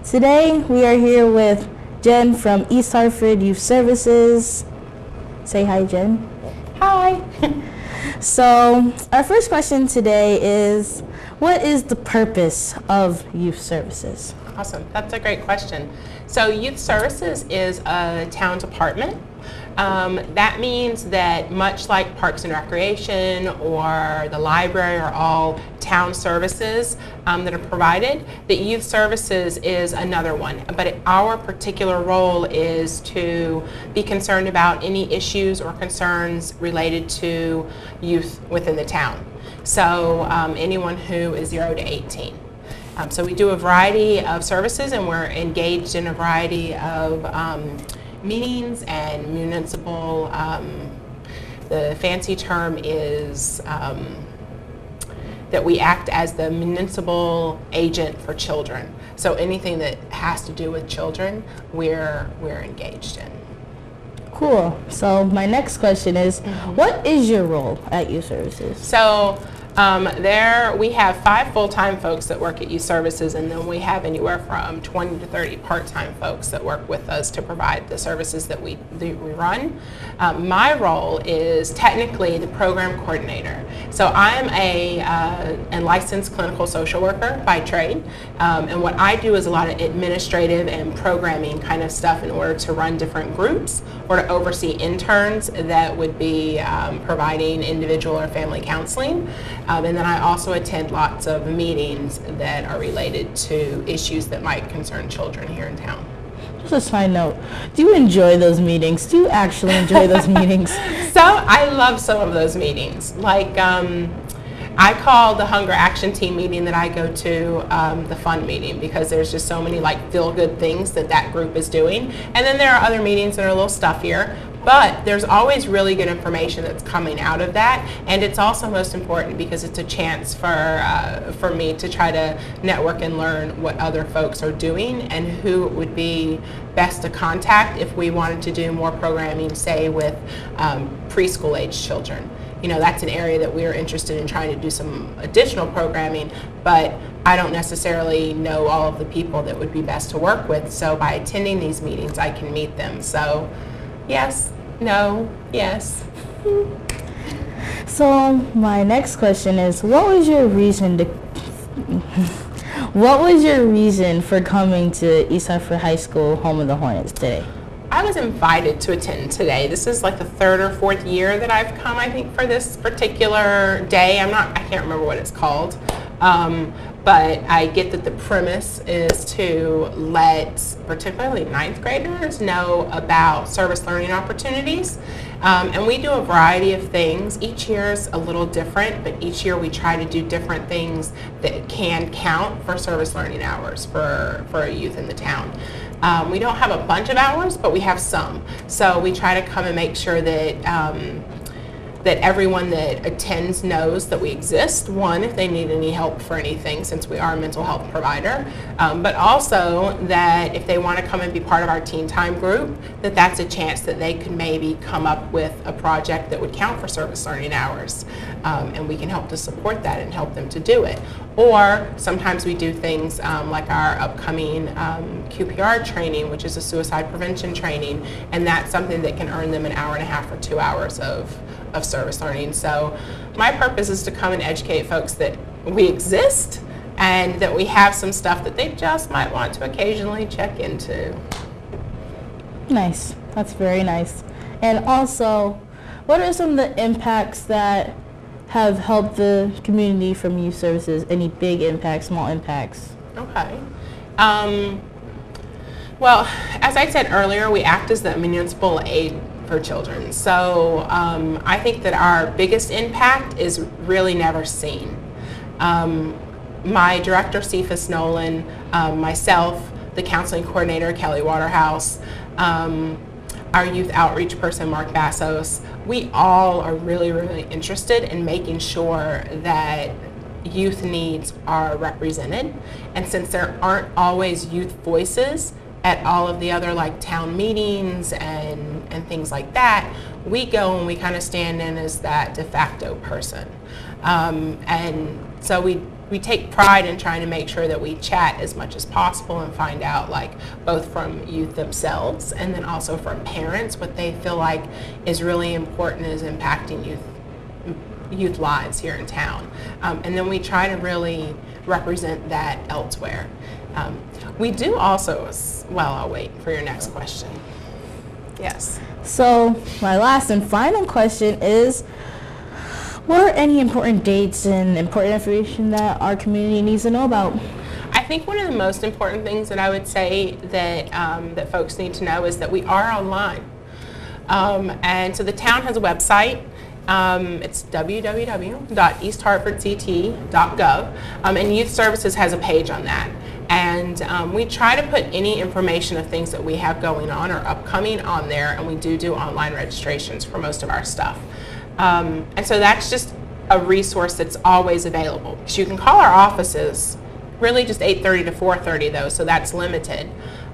Today we are here with Jen from East Hartford Youth Services. Say hi, Jen. Hi. So our first question today is, what is the purpose of youth services? Awesome. That's a great question. So Youth Services is a town department. That means that much like Parks and Recreation or the library are all town services that are provided, that Youth Services is another one. But our particular role is to be concerned about any issues or concerns related to youth within the town. So anyone who is 0 to 18. So we do a variety of services, and we're engaged in a variety of meetings and municipal, the fancy term is that we act as the municipal agent for children. So anything that has to do with children, we're engaged in. Cool. So my next question is, what is your role at Youth Services? So there we have 5 full-time folks that work at Youth Services, and then we have anywhere from 20 to 30 part-time folks that work with us to provide the services that we run. My role is technically the program coordinator. So I'm a licensed clinical social worker by trade, and what I do is a lot of administrative and programming kind of stuff in order to run different groups or to oversee interns that would be providing individual or family counseling. And then I also attend lots of meetings that are related to issues that might concern children here in town. Just a side note, do you enjoy those meetings? Do you actually enjoy those meetings? So I love some of those meetings. Like I call the Hunger Action Team meeting that I go to the fun meeting, because there's just so many like feel-good things that group is doing. And then there are other meetings that are a little stuffier, but there's always really good information that's coming out of that. And it's also most important because it's a chance for me to try to network and learn what other folks are doing and who it would be best to contact if we wanted to do more programming, say with preschool age children. You know, that's an area that we're interested in trying to do some additional programming, but I don't necessarily know all of the people that would be best to work with. So by attending these meetings, I can meet them. So yes, no, yes. So my next question is, what was your reason for coming to East Hartford High School, home of the Hornets, today? I was invited to attend today. This is like the 3rd or 4th year that I've come, I think, for this particular day. I can't remember what it's called. But I get that the premise is to let particularly 9th graders know about service learning opportunities. And we do a variety of things. Each year is a little different, but each year we try to do different things that can count for service learning hours for a youth in the town. We don't have a bunch of hours, but we have some. So we try to come and make sure that that everyone that attends knows that we exist. One, if they need any help for anything, since we are a mental health provider, but also that if they want to come and be part of our teen time group, that's a chance that they could maybe come up with a project that would count for service learning hours, and we can help to support that and help them to do it. Or sometimes we do things like our upcoming QPR training, which is a suicide prevention training, and that's something that can earn them an hour and a half or 2 hours of service learning. So my purpose is to come and educate folks that we exist and that we have some stuff that they just might want to occasionally check into. Nice. That's very nice. And also, what are some of the impacts that have helped the community from youth services? Any big impacts, small impacts? Okay. Well, as I said earlier, we act as the municipal aid for children. So I think that our biggest impact is really never seen. My director, Cephas Nolan, myself, the counseling coordinator, Kelly Waterhouse, our youth outreach person, Mark Bassos, we all are really, really interested in making sure that youth needs are represented. And since there aren't always youth voices at all of the other like town meetings and things like that, we go and we kind of stand in as that de facto person. And so we we take pride in trying to make sure that we chat as much as possible and find out, like, both from youth themselves and then also from parents, what they feel like is really important, is impacting youth lives here in town. And then we try to really represent that elsewhere. We do also, well, I'll wait for your next question. Yes. So my last and final question is, what are any important dates and important information that our community needs to know about? I think one of the most important things that I would say that, that folks need to know is that we are online. And so the town has a website. It's www.easthartfordct.gov, and Youth Services has a page on that. And we try to put any information of things that we have going on or upcoming on there, and we do online registrations for most of our stuff. And so that's just a resource that's always available. So you can call our offices, really just 8:30 to 4:30 though, so that's limited.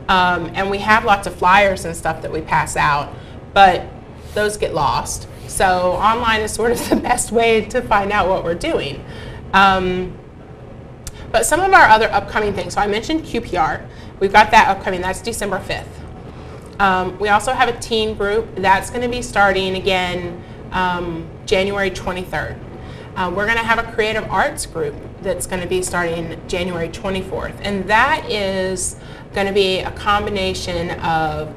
And we have lots of flyers and stuff that we pass out, but those get lost. So online is sort of the best way to find out what we're doing. But some of our other upcoming things, so I mentioned QPR. We've got that upcoming, that's December 5th. We also have a teen group that's going to be starting again January 23rd. We're going to have a creative arts group that's going to be starting January 24th. And that is going to be a combination of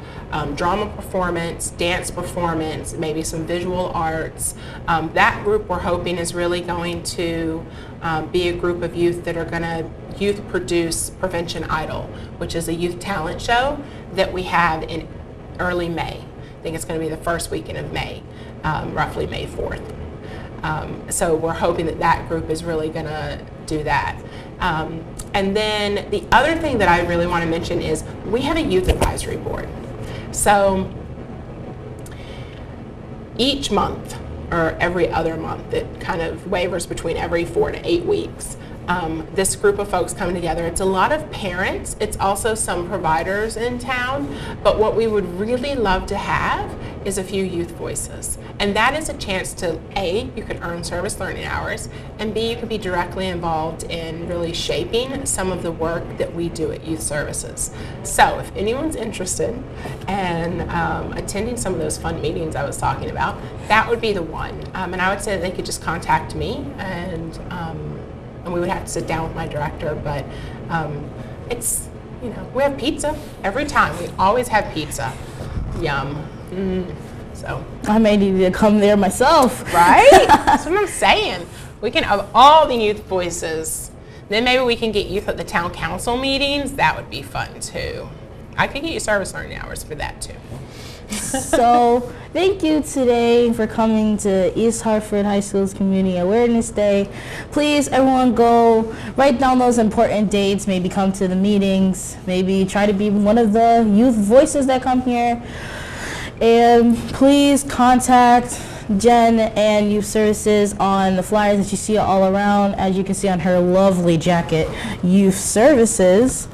drama performance, dance performance, maybe some visual arts. That group, we're hoping, is really going to be a group of youth that are going to youth produce Prevention Idol, which is a youth talent show that we have in early May. I think it's going to be the first weekend of May, roughly May 4th. So we're hoping that that group is really going to do that. And then the other thing that I really want to mention is we have a youth advisory board. So each month, or every other month, it kind of wavers between every 4 to 8 weeks. This group of folks come together. It's a lot of parents. It's also some providers in town. But what we would really love to have is a few youth voices. And that is a chance to, A, you could earn service learning hours, and B, you could be directly involved in really shaping some of the work that we do at Youth Services. So if anyone's interested in attending some of those fun meetings I was talking about, that would be the one. And I would say that they could just contact me, and we would have to sit down with my director, but it's, you know, we have pizza every time. We always have pizza. Yum. So I may need to come there myself. Right? That's what I'm saying. We can have all the youth voices. Then maybe we can get youth at the town council meetings. That would be fun too. I could get you service learning hours for that too. So thank you today for coming to East Hartford High School's Community Awareness Day. Please, everyone, go write down those important dates, maybe come to the meetings, maybe try to be one of the youth voices that come here. And please contact Jen and Youth Services on the flyers that you see all around. As you can see on her lovely jacket, Youth Services.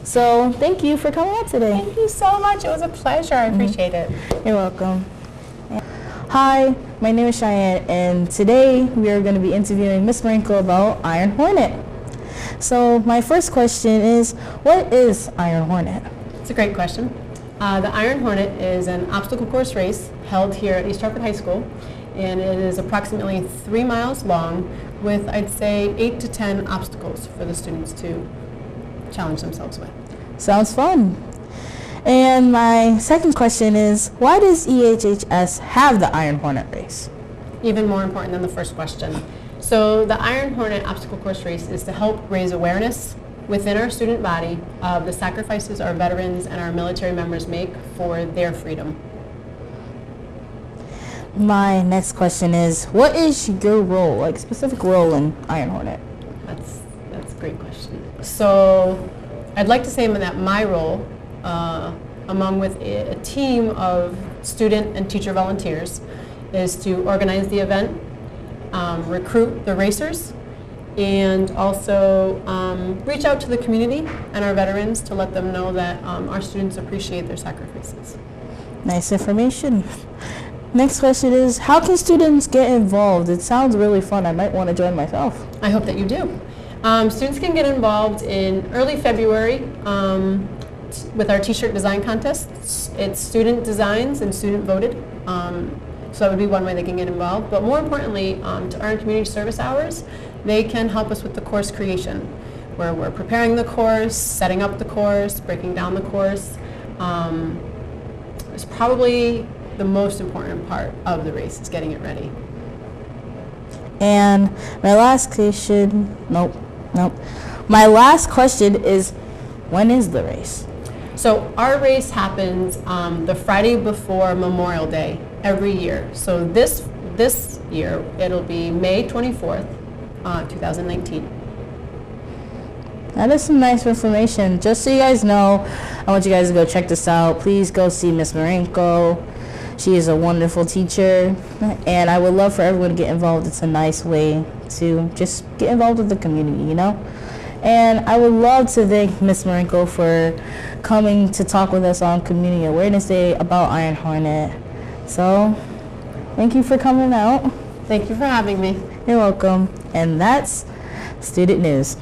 So thank you for coming out today. Thank you so much. It was a pleasure. I appreciate it. You're welcome. Hi, my name is Cheyenne, and today we are going to be interviewing Miss Marinkle about Iron Hornet. So my first question is, what is Iron Hornet? It's a great question. The Iron Hornet is an obstacle course race held here at East Hartford High School, and it is approximately 3 miles long with, I'd say, 8 to 10 obstacles for the students to challenge themselves with. Sounds fun. And my second question is, why does EHHS have the Iron Hornet race? Even more important than the first question. So the Iron Hornet obstacle course race is to help raise awareness within our student body of the sacrifices our veterans and our military members make for their freedom. My next question is, what is your role, like specific role in Iron Hornet? That's a great question. So I'd like to say that my role, along with a team of student and teacher volunteers, is to organize the event, recruit the racers, and also reach out to the community and our veterans to let them know that our students appreciate their sacrifices. Nice information. Next question is, how can students get involved? It sounds really fun. I might want to join myself. I hope that you do. Students can get involved in early February with our t-shirt design contests. It's student designs and student voted. So that would be one way they can get involved. But more importantly, to earn community service hours, they can help us with the course creation, where we're preparing the course, setting up the course, breaking down the course. It's probably the most important part of the race, is getting it ready. And my last question, nope. My last question is, when is the race? So our race happens the Friday before Memorial Day every year. So this year, it'll be May 24th, 2019. That is some nice information. Just so you guys know, I want you guys to go check this out. Please go see Miss Marenko. She is a wonderful teacher, and I would love for everyone to get involved. It's a nice way to just get involved with the community, you know? And I would love to thank Miss Marenko for coming to talk with us on Community Awareness Day about Iron Hornet. So, thank you for coming out. Thank you for having me. You're welcome. And that's Student News.